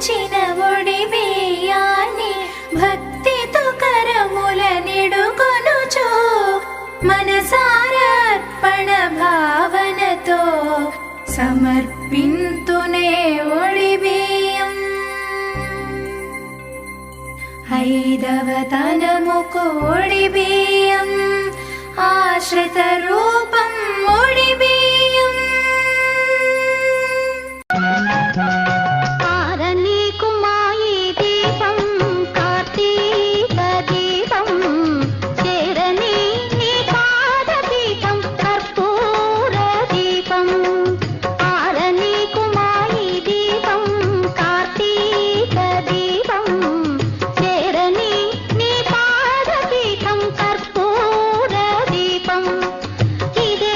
కొలిచిన ఒడి బియ్యాన్ని భక్తితో కరముల నిడుకొనుచు మనసారా అర్పణ భావనతో సమర్పింతునే ఒడి బియ్యం. ఐదవ తనముకు ఒడి బియ్యం ఆశ్రిత రూపం ఒడి బియ్యం. ఇదే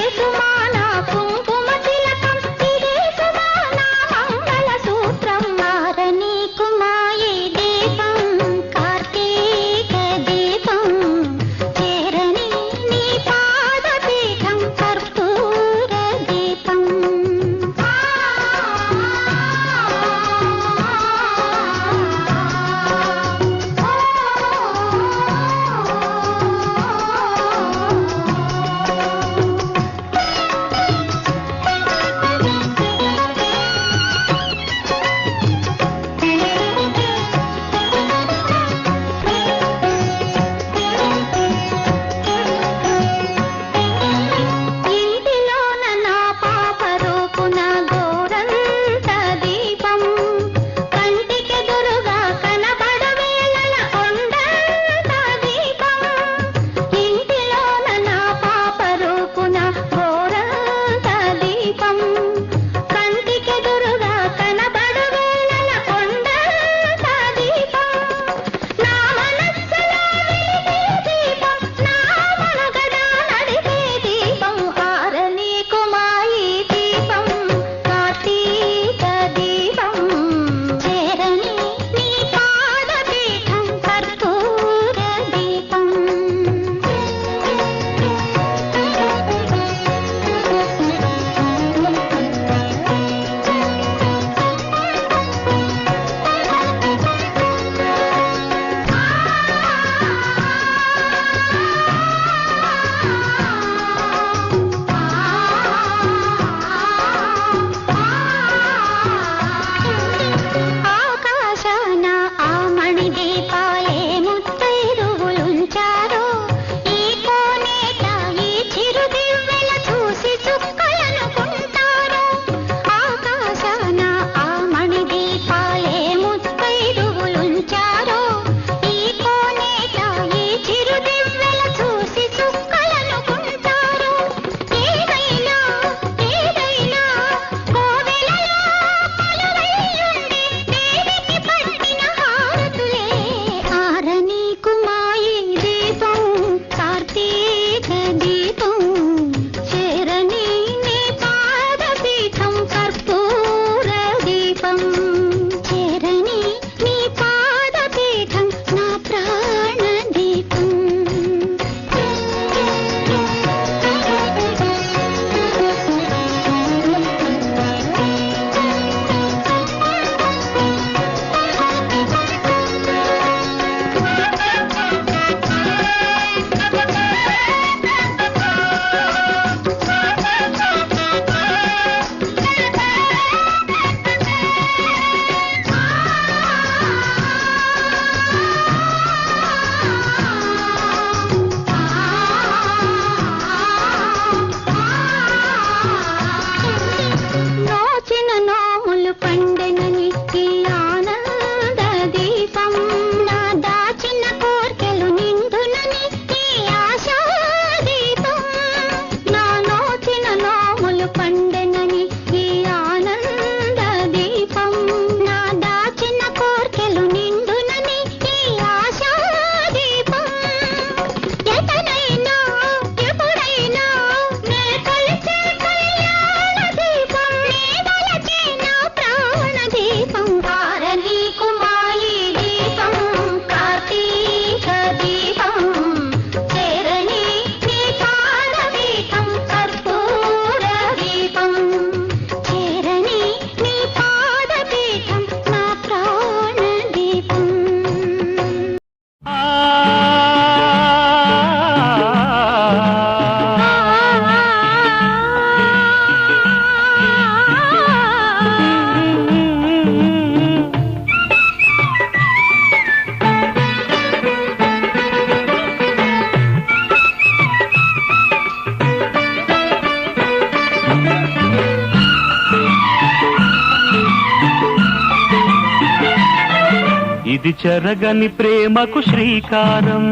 ఇది చెరగని ప్రేమకు శ్రీకారం,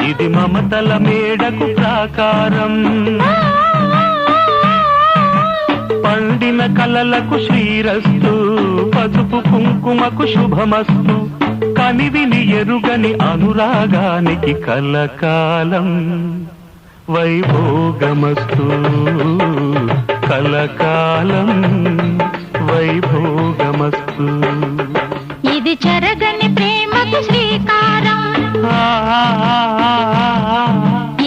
ఇది మమతల మేడకు ప్రాకారం, పండిన కలలకు శ్రీరస్తు, పసుపు కుంకుమకు శుభమస్తు, కనివిని ఎరుగని అనురాగానికి కలకాలం వైభోగమస్తు, కలకాలం వైభోగమస్తు. ఇది చెరగని ప్రేమకు శ్రీకారం,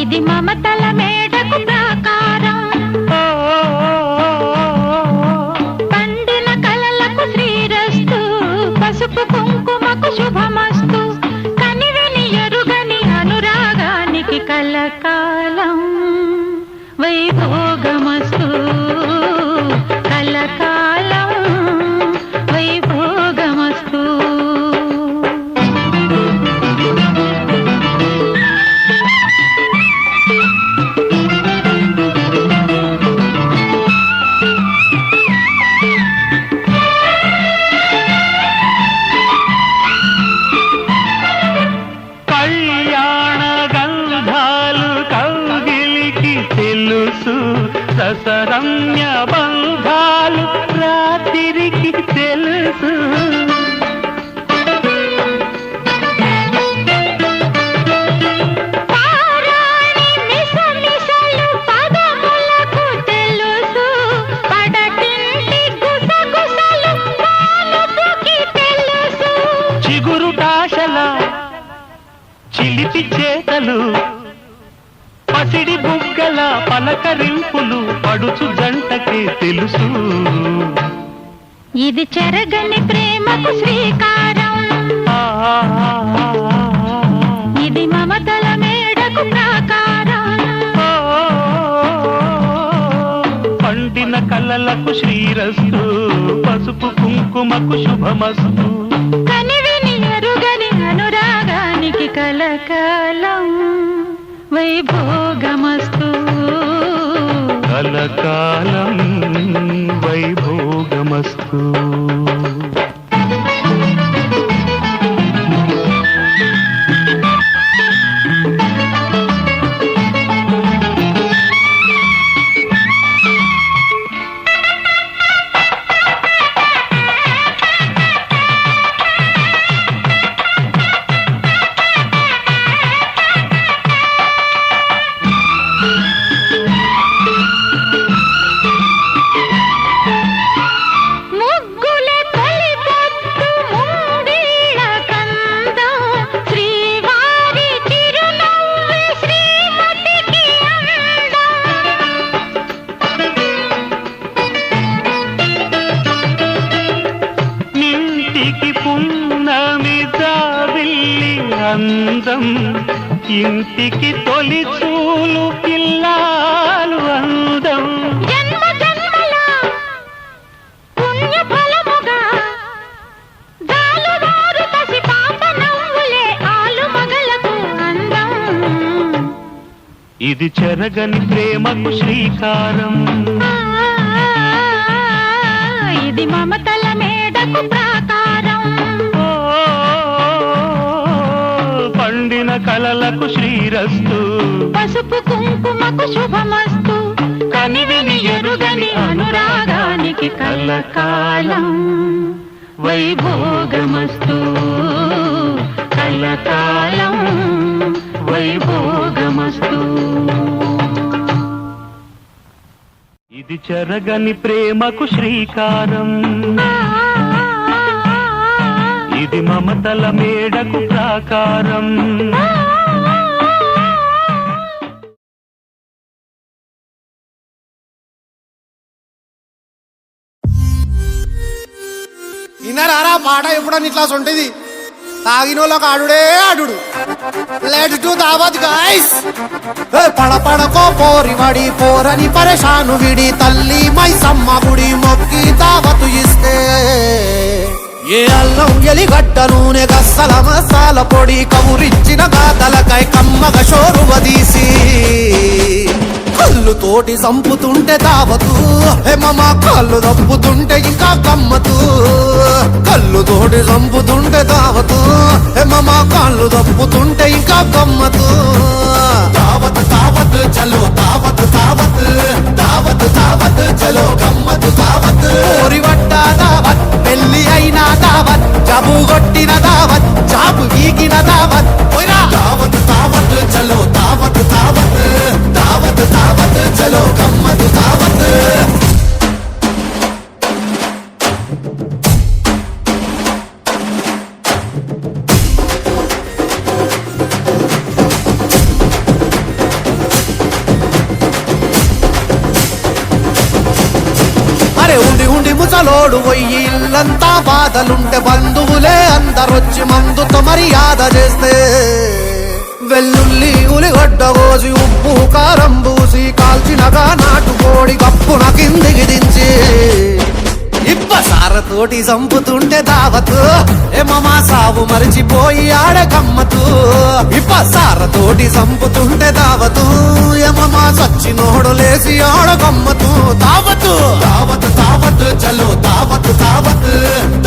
ఇది మమతల మేడకు ప్రాకారం, పండిన కలలకు శ్రీరస్తు, పసుపు కుంకుమకు శుభమస్తు, కనివిని ఎరుగని అనురాగానికి కలకాలం వైభోగమస్తు, కలకాలం వైభోగమస్తు. రసరమ్య బంధాలు రాత్రికి తెలుసు, పారాణి మిసమిసలు పదములకు తెలుసు, పడటింటి గుసగుసలు పాలుపుకి తెలుసు, చిగురుటాశల చిలిపి చేతలు, పసిడి బుగ్గల పలకరింపులు పడుచు జంటకే తెలుసు. ఇది చెరగని ప్రేమకు శ్రీకారం, ఇది మమతల మేడకు ప్రాకారం, పండిన కలలకు శ్రీరస్తు, పసుపు కుంకుమకు శుభమస్తు, కనివిని ఎరుగని అనురాగానికి కలకాలం వైభోగమస్తు, కలకాలం వైభోగమస్తు. అందం ఇంటికి తొలి చూలు పిల్లాలు అందం, జన్మ జన్మల పుణ్య ఫలముగా జాలువారు పసి పాప నవ్వులే ఆలు మగలకు అందం. ఇది చెరగని ప్రేమకు శ్రీకారం, ఇది మమతల మేడకు ప్రాకారం, పండిన కలలకు శ్రీరస్తు, పసుపు కుంకుమకు శుభమస్తు, కనివిని ఎరుగని అనురాగానికి కలకాలం వైభోగమస్తు, కలకాలం వైభోగమస్తు. ఇది చెరగని ప్రేమకు శ్రీకారం, ఇది మమతల మేడకు ప్రాకారం, ఇన్నారా పాట ఎప్పుడని ఇట్లా ఉంటుంది, తాగినోళ్ళకి ఆడుడే ఆడుడు. లెట్స్ డు దావత్ గైస్. పడపడకో పోరివాడి పోరని పరేషాను విడి, తల్లి మైసమ్మ గుడి మొక్కి దావతు ఇస్తే, ఏ అల్లం ఎలిగడ్డ నూనె గస్సల మసాల పొడి కవురిచ్చిన గాతలకై కమ్మగ షోరువదీసి, కళ్ళు తోటి సంపుతుంటే దావతు హే మామ కళ్ళు దప్పుతుంటే ఇంకా గమ్మతు కళ్ళు తోటి సంపుతుంటే దావతు హే మామ కళ్ళు దప్పుతుంటే ఇంకా గమ్మతు దావత్ దావత్ చలో దావత్ దావత్ దావత్ దావత్ చలో గమ్మతు దావత్ ఓరి వడ్డ దావత్ పెళ్లి అయినా దావత్ జాబు కొట్టిన దావత్ జాబు వీగిన దావత్ ఓయిరా దావత్ దావత్ చలో దావత్ దావత్ దావత్ దావత్ చలో గమ్మతు దావత్ అరే ఉండి ఉండి ముసలోడు పోయి ఇల్లంతా బాధలుంటే బంధువులే అందరొచ్చి మందుతో మర్యాద చేస్తే వెల్లుల్లి ఉలిగడ్డ కోసి ఉప్పు కారం పూసి కాల్చినగా నాటుకోడి కప్పున కిందికి దించి ఇప్పసారతోటి సంపుతుంటే దావతు ఏమమా సావు మరిచిపోయి ఆడే గమ్మతు ఇప్పసారతోటి సంపుతుంటే దావతు ఏమమా సచ్చినోడు లేసి ఆడ గమ్మతు దావతు దావత్ దావత్ చలో దావత్ దావత్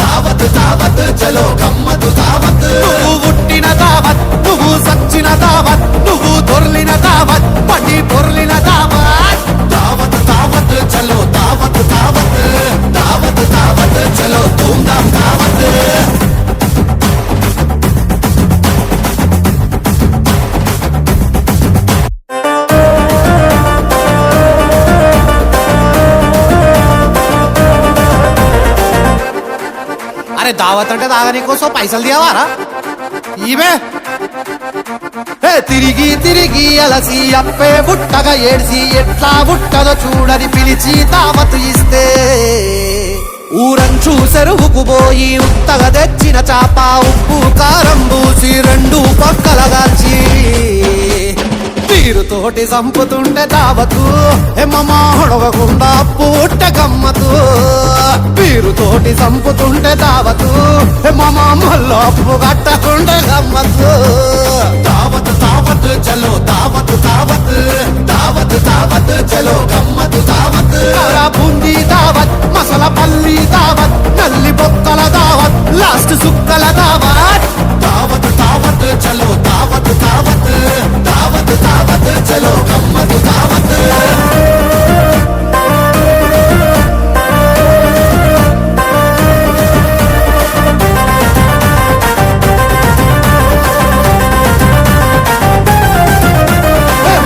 దావత్ దావత్ చలో గమ్మతు దావత్ నువ్వు పుట్టిన దావత్ నువ్వు సచ్చిన దావత్ నువ్వు దొర్లిన దావత్ పడి పొర్లిన దావత్ దావత్ దావత్ చలో దావత్ దావత్ దావత్ దావత్ చలో ధూమ్ధామ్ దావత్ అరే దావత్ అంటే తాగని కోసం పైసలు తీయవారా ఈమె తిరిగి తిరిగి అలసి అప్పే బుట్టగా ఏడ్చి ఎట్లా బుట్టదో చూడని పిలిచి దావతు ఇస్తే ఊరంచు చెరువుకు పోయి ఉత్తగా తెచ్చిన చాప ఉప్పు కారం పూసి రెండు పక్కల గాల్చి తీరుతోటి సంపుతుంటే దావతు ఏమమ్మా హొడవకుండా పూట గమ్మతు తీరుతోటి సంపుతుంటే దావతు ఏమమ్మా మళ్ళీ అప్పు కట్టకుంటే గమ్మతు దావత్ దావత్ చలో దావత్ దావత్ దావత్ దావత్ చలో గమ్మతు దావత్ బూందీ దావత్ మసాలా పల్లి దావత్ నల్లి బొక్కల దావత్ లాస్ట్ సుక్కల దావత్ దావత్ దావత్ చలో దావత్ దావత్ దావత్ దావత్ చలో గమ్మతు దావత్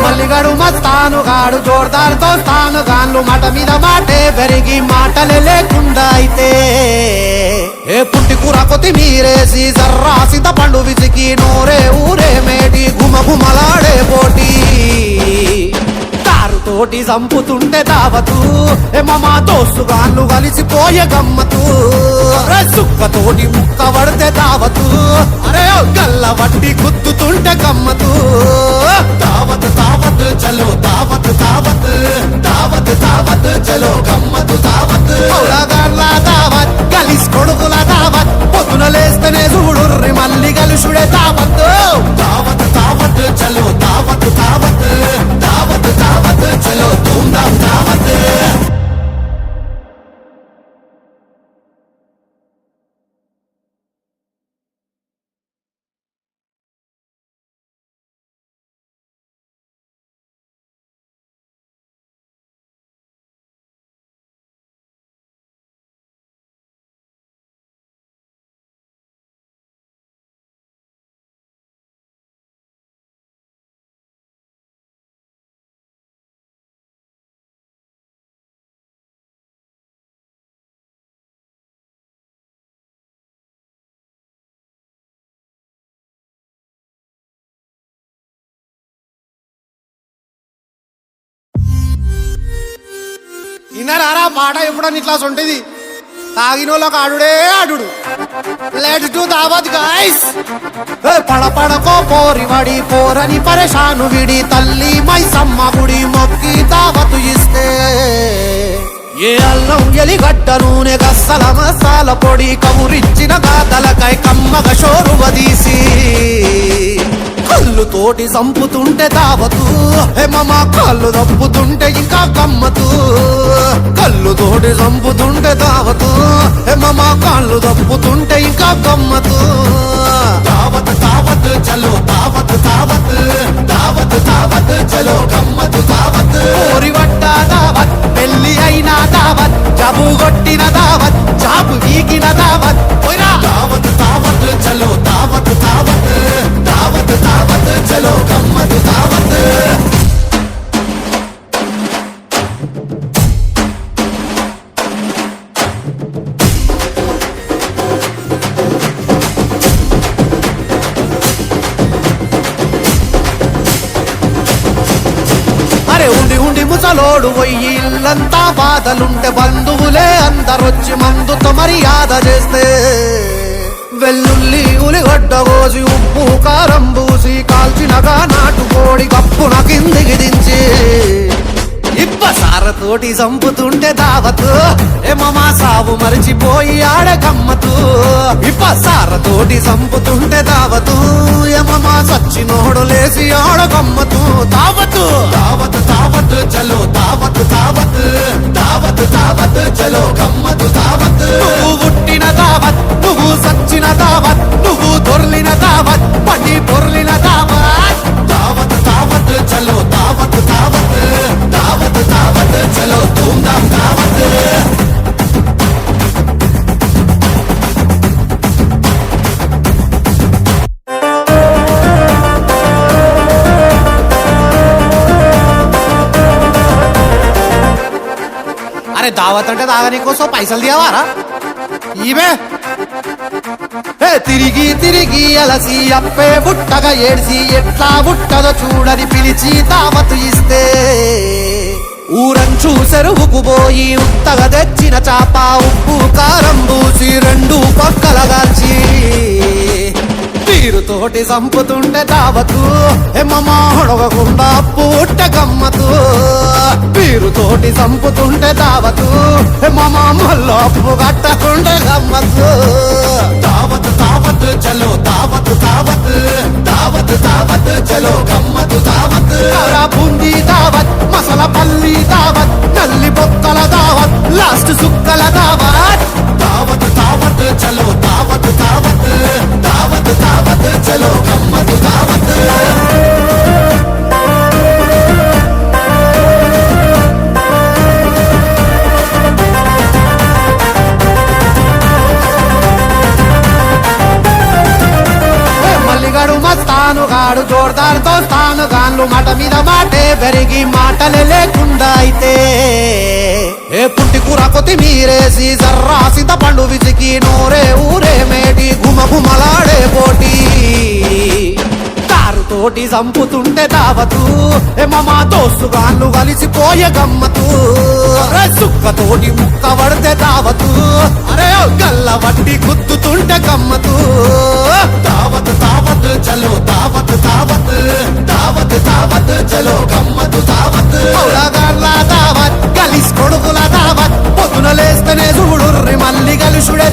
మల్లిగాడు మస్తాను గాడు జోర్దార్ దోస్తాను గాన్లు మాట మీద మాటే పెరిగి మాటలే లేకుండా అయితే ఏ పుట్టి కూర కొత్తిమీరేసి జర్రాసిత పండు విసికి నోరే ఊరే మేటి గుమ గుమలాడే పోటీ తోటి సంపుతుంటే దావతు ఏమమ్మా దోస్తుగాన్లు కలిసిపోయే గమ్మతు సుక్కతోటి ముక్క పడితే దావతు అరే గల్ల వడ్డీ గుద్దుతుంటే గమ్మతు దావత్ దావత్ చలో దావత్ దావత్ దావత్ దావత్ చలో గమ్మతు దావత్ గాన్ల దావత్ కలిసి కొడుకుల దావత్ పొద్దున లేస్తేనే చూడుర్రి మళ్ళీ గలుసుడే దావత్ దావత్ దావత్ చలో దావత్ దావత్ దావత్ దావత్ చలో ధూమ్ధామ్ దావత్ ఇన్నారా పాట ఎప్పుడని ఇట్లా సొంటిది తాగినోళ్ళకి ఆడుడే ఆడుడు లెట్స్ డు దావత్ గైస్ పడపడకో పోరివడి పోరని పరేషాను విడి తల్లి మైసమ్మ గుడి మొక్కి దావతు ఇస్తే ఏ అల్లం ఎలిగడ్డ నూనె గస్సల మసాల పొడి కవురిచ్చిన గాతలకై కమ్మగ షోరువ తీసి కళ్ళు తోటి చంపుతుంటే దావతు హే మామ కళ్ళు తప్పుతుంటే ఇంకా గమ్మతు కళ్ళు తోటి చంపుతుంటే దావతు హే మామ కళ్ళు తప్పుతుంటే ఇంకా గమ్మతు దావత్ దావత్ చలో దావత్ దావత్ దావత్ దావత్ చలో గమ్మతు దావత్ ఓరి వట్ట దావత్ పెళ్లి అయినా దావత్ జబు కొట్టిన దావత్ జాబు వీకిన దావత్ పోయిరా దావత్ దావత్ చలో దావత్ దావత్ దావత్ దావత్ చలో గమ్మతు దావత్ అరే ఉండి ఉండి ముసలోడు పోయి ఇల్లంతా బాధలుంటే బంధువులే అందరొచ్చి మందుతో మర్యాద చేస్తే వెల్లుల్లి ఉలిగడ్డ కోసి ఉప్పు కారం పూసి కాల్చినగా నాటుకోడి కప్పున కిందికి దించి ఇప్పసారతోటి చంపుతుంటే దావతు ఏమమా సావు మరిచిపోయి ఆడ గమ్మతు ఇప్పసారతోటి చంపుతుంటే దావతు ఏమమా సచ్చినోడు లేసి ఆడ గమ్మతు దావతు దావత్ దావత్ చలో దావత్ దావత్ దావత్ దావత్ చలో గమ్మతు దావత్ నువ్వు పుట్టిన దావత్ నువ్వు సచ్చిన దావత్ నువ్వు దొర్లిన దావత్ పడి పొర్లిన దావత్ దావత్ దావత్ చలో దావత్ దావత్ దావత్ దావత్ చలో ధూమ్ధామ్ దావత్ అరే దావత్ అంటే తాగని కోసం పైసలు తీయవారా ఈమె తిరిగి తిరిగి అలసి అప్పే బుట్టగా ఏడ్చి ఎట్లా బుట్టదో చూడని పిలిచి దావతు ఇస్తే ఊరంచు చెరువుకు పోయి ఉత్తగా తెచ్చిన చాప ఉప్పు కారం పూసి రెండు పక్కలగాల్చి తీరుతోటి చంపుతుంటే దావతు ఎమ్మమాడవకుండా పూట గమ్మతు తీరుతోటి చంపుతుంటే దావతు ఎమ్మమా మళ్ళీ అప్పు కట్టకుంటే గమ్మతు దావత్ దావత్ చలో దావత్ దావత్ దావత్ దావత్ చలో గమ్మతు దావత్ బూందీ దావత్ మసాలా పల్లి దావత్ నల్లి బొక్కల దావత్ లాస్ట్ సుక్కల దావత్ దావత్ దావత్ చలో దావత్ దావత్ దావత్ దావత్ చలో గమ్మతు దావత్ మల్లిగాడు మస్తాను గాడు జోర్దార్తో స్థాను గాన్లు మాట మీద మాటే పెరిగి మాటలే లేకుండా అయితే ఏ పుట్టి కూర కొత్తిమీరేసి జర్రాసిత పండు విసికి నోరే ఊరే మేటి గుమగుమలాడే పోటీ తోటి చంపుతుంటే దావతు ఏమమా దోస్తుగాళ్ళు కలిసిపోయే గమ్మతు అరే సుక్కతోటి ముక్క పడితే దావతు అరే గల్ల వడ్డి గుద్దుతుంటే గమ్మతు దావత్ దావత్ చలో దావత్ దావత్ దావత్ దావత్ చలో గమ్మతు దావత్ దావత్ కలిసి కొడుకుల దావత్ పొద్దున లేస్తేనే చూడుర్రి మళ్ళీ కలిసుడే